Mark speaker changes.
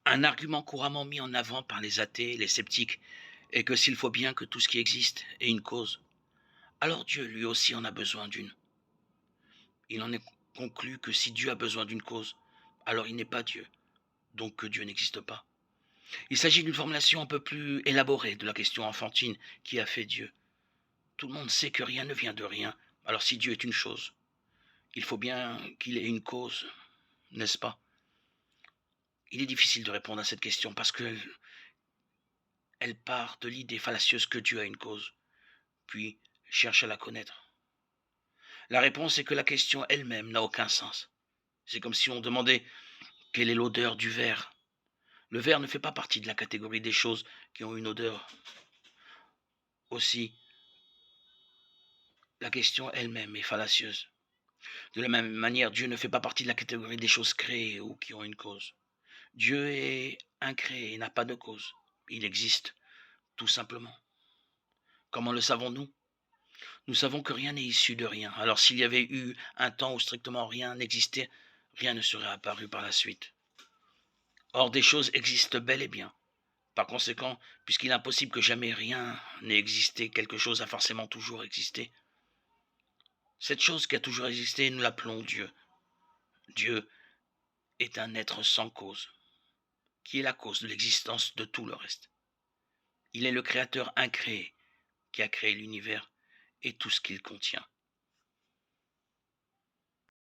Speaker 1: Un argument couramment mis en avant par les athées et les sceptiques est que s'il faut bien que tout ce qui existe ait une cause, alors Dieu lui aussi en a besoin d'une. Il en est conclu que si Dieu a besoin d'une cause, alors il n'est pas Dieu, donc que Dieu n'existe pas. Il s'agit d'une formulation un peu plus élaborée de la question enfantine qui a fait Dieu. Tout le monde sait que rien ne vient de rien, alors si Dieu est une chose, il faut bien qu'il ait une cause, n'est-ce pas? Il est difficile de répondre à cette question parce qu'elle elle part de l'idée fallacieuse que Dieu a une cause, puis cherche à la connaître. La réponse est que la question elle-même n'a aucun sens. C'est comme si on demandait quelle est l'odeur du verre. Le verre ne fait pas partie de la catégorie des choses qui ont une odeur. Aussi, la question elle-même est fallacieuse. De la même manière, Dieu ne fait pas partie de la catégorie des choses créées ou qui ont une cause. Dieu est incréé et n'a pas de cause. Il existe, tout simplement. Comment le savons-nous? Nous savons que rien n'est issu de rien. Alors s'il y avait eu un temps où strictement rien n'existait, rien ne serait apparu par la suite. Or des choses existent bel et bien. Par conséquent, puisqu'il est impossible que jamais rien n'ait existé, quelque chose a forcément toujours existé. Cette chose qui a toujours existé, nous l'appelons Dieu. Dieu est un être sans cause, qui est la cause de l'existence de tout le reste. Il est le créateur incréé qui a créé l'univers et tout ce qu'il contient.